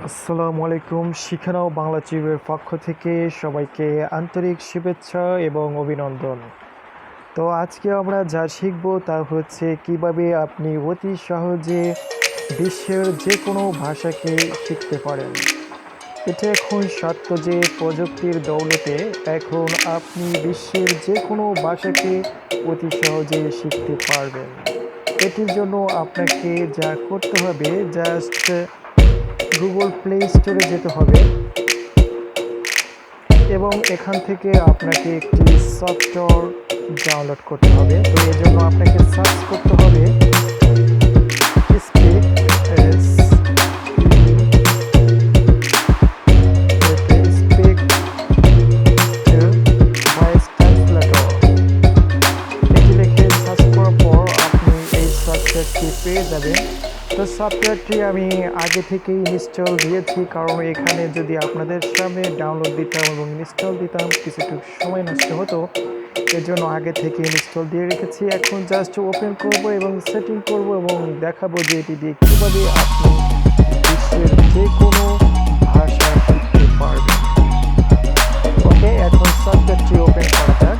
আসসালামু আলাইকুম। শিখে নাও বাংলা টিভির পক্ষ থেকে সবাইকে আন্তরিক শুভেচ্ছা এবং অভিনন্দন। তো আজকে আমরা যা শিখব তা হচ্ছে কিভাবে আপনি অতি সহজে বিশ্বের যে কোনো ভাষাকে শিখতে পারেন। এটা এখন সত্য যে প্রযুক্তির দৌলতে এখন আপনি বিশ্বের যে কোনো ভাষাকে অতি সহজে শিখতে পারবেন। এটির জন্য আপনাকে যা করতে হবে জাস্ট গুগল প্লে স্টোরে যেতে হবে এবং এখান থেকে আপনাকে একটি সফটওয়্যার ডাউনলোড করতে হবে। তো এর জন্য আপনাকে সার্চ করতে হবে speak S speak voice translator, এটি লিখে সার্চ করার পর আপনি এই সফটওয়্যারটি পেয়ে যাবেন। তো সফটওয়্যারটি আমি আগে থেকেই ইনস্টল দিয়েছি, কারণ এখানে যদি আপনাদের সামনে ডাউনলোড দিতাম এবং ইনস্টল দিতাম কিছুটুকু সময় নষ্ট হতো। এর জন্য আগে থেকে ইনস্টল দিয়ে রেখেছি। এখন জাস্ট ওপেন করব এবং সেটিং করব এবং দেখাবো যে এটি দিয়ে কীভাবে আপনি বিশ্বের যে কোনো ভাষা শিখতে পারবেন। ওকে, এখন সফটওয়্যারটি ওপেন করা যাক।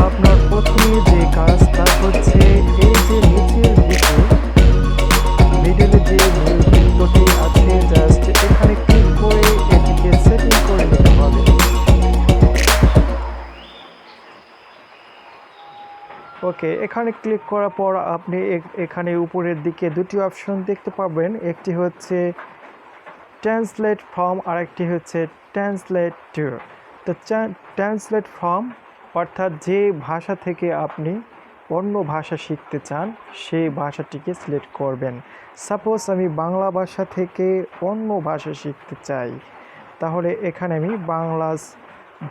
আপনার প্রথমে যে কাজ তা হচ্ছে এই যে নিচের দিকে মিডলে যে নীল বৃত্তটি আছে জাস্ট এখানে ক্লিক করে এটিকে সেটিং করে নিতে হবে। ওকে, এখানে ক্লিক করার পর আপনি এখানে উপরের দিকে দুটি অপশন দেখতে পাবেন। একটি হচ্ছে ট্রান্সলেট ফ্রম আর একটি হচ্ছে ট্রান্সলেট টু। তো ট্রান্সলেট ফ্রম অর্থাৎ যে ভাষা থেকে আপনি অন্য ভাষা শিখতে চান সেই ভাষাটিকে সিলেক্ট করবেন। সাপোজ আমি বাংলা ভাষা থেকে অন্য ভাষা শিখতে চাই, তাহলে এখানে আমি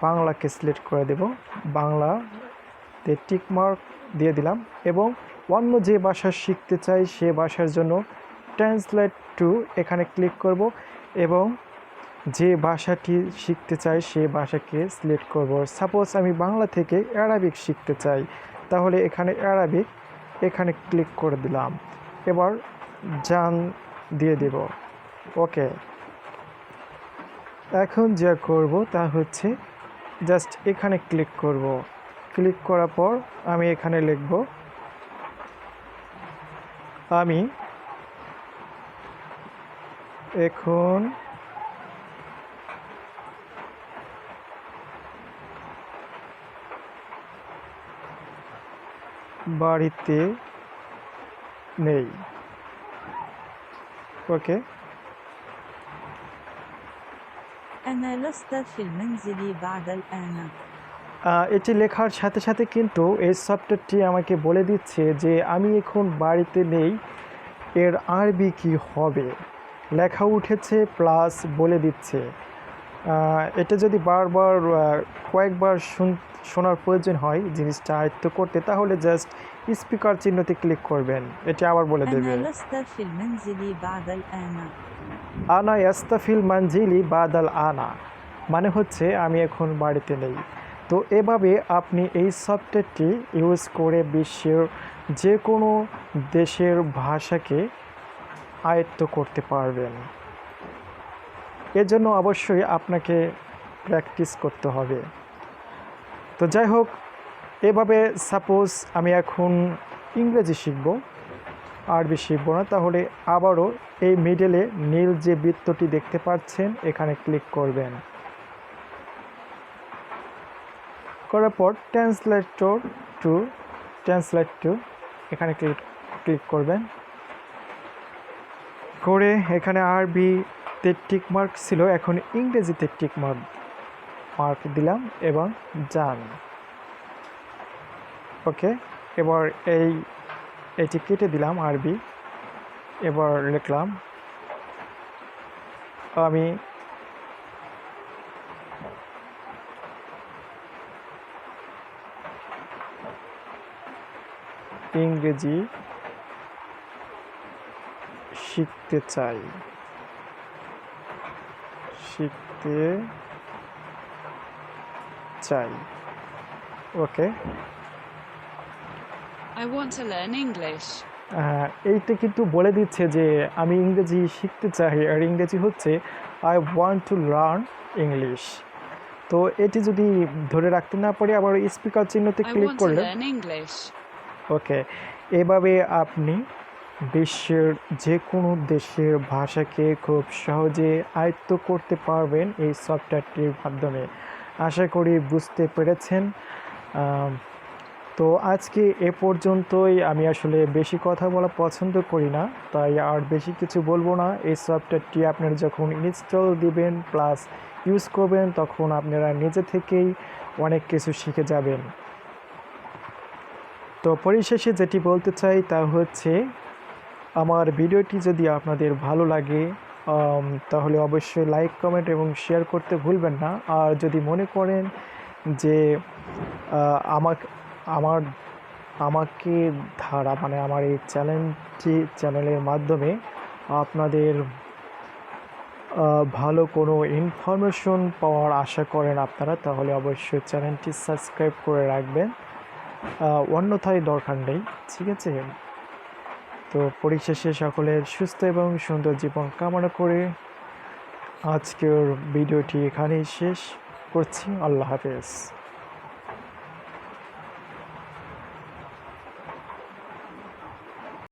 বাংলাকে সিলেক্ট করে দেব। বাংলাতে টিকমার্ক দিয়ে দিলাম এবং অন্য যে ভাষা শিখতে চাই সে ভাষার জন্য ট্রান্সলেট টু এখানে ক্লিক করব এবং যে ভাষাটি শিখতে চাই সে ভাষাকে সিলেক্ট করব। সাপোজ আমি বাংলা থেকে অ্যারাবিক শিখতে চাই, তাহলে এখানে অ্যারাবিক এখানে ক্লিক করে দিলাম। এবার জান দিয়ে দেব। ওকে, এখন যা করব তা হচ্ছে জাস্ট এখানে ক্লিক করব। ক্লিক করার পর আমি এখানে লিখব আমি এখন বাড়িতে নেই। ওকে, أنا لست في المنزل بعد الآن. এটি লেখার সাথে সাথে কিন্তু এই সফটওয়্যারটি আমাকে বলে দিচ্ছে যে আমি এখন বাড়িতে নেই, এর আরবি কি হবে লেখা উঠেছে প্লাস বলে দিচ্ছে। এটা যদি বারবার কয়েকবার শোনার প্রয়োজন হয় জিনিসটা আয়ত্ত করতে, তাহলে জাস্ট স্পিকার চিহ্নতে ক্লিক করবেন, এটি আবার বলে দেবে। أنا لست في المنزل بعد الآن. আনা ইয়াস্তাফিল মানজিলি বাদাল আনা মানে হচ্ছে আমি এখন বাড়িতে নেই। তো এভাবে আপনি এই সফটওয়্যারটি ইউজ করে বিশ্বের যে কোনো দেশের ভাষাকে আয়ত্ত করতে পারবেন। এর জন্য অবশ্যই আপনাকে প্র্যাকটিস করতে হবে। তো যাই হোক, এভাবে সাপোজ আমি এখন ইংরেজি শিখব, আরবি শিখব না, তাহলে আবারও এই মিডলে নীল যে বৃত্তটি দেখতে পাচ্ছেন এখানে ক্লিক করবেন। করার পর ট্রান্সলেট টু এখানে ক্লিক করবেন। করে এখানে আরবিতে টিকমার্ক ছিল, এখন ইংরেজিতে টিকমার্ক দিলাম এবং যান। ওকে, এবার এটি কেটে দিলাম আরবি। এবার লিখলাম আমি ইংরেজি শিখতে চাই। ওকে, I want to learn English. এইটা কিন্তু বলে দিচ্ছে যে আমি ইংরেজি শিখতে চাই, আর ইংরেজি হচ্ছে I want to learn English. তো এটি যদি ধরে রাখতে না পারি আবার স্পিকার চিহ্নতে I ক্লিক want to করলে learn English. ওকে, এভাবে আপনি বিশ্বের যে কোনো দেশের ভাষাকে খুব সহজে আয়ত্ত করতে পারবেন এই সফটওয়্যারটির মাধ্যমে। আশা করি বুঝতে পেরেছেন। তো আজকে এ পর্যন্তই। আমি আসলে বেশি কথা বলা পছন্দ করি না, তাই আর বেশি কিছু বলবো না। এই সফটওয়্যারটি আপনারা যখন ইনস্টল দিবেন প্লাস ইউজ করবেন তখন আপনারা নিজে থেকেই অনেক কিছু শিখে যাবেন। তো পরিশেষে যেটি বলতে চাই তা হচ্ছে আমার ভিডিওটি যদি আপনাদের ভালো লাগে তাহলে অবশ্যই লাইক, কমেন্ট এবং শেয়ার করতে ভুলবেন না। আর যদি মনে করেন যে আমাকে ধারা মানে আমার এই চ্যানেলের মাধ্যমে আপনাদের ভালো কোনো ইনফরমেশন পাওয়ার আশা করেন আপনারা, তাহলে অবশ্যই চ্যানেলটি সাবস্ক্রাইব করে রাখবেন, অন্যথায় দরকার নেই। ঠিক আছে? তো পরিশেষে সকলের সুস্থ এবং সুন্দর জীবন কামনা করে আজকের ভিডিওটি এখানেই শেষ করছি। আল্লাহ হাফেজ।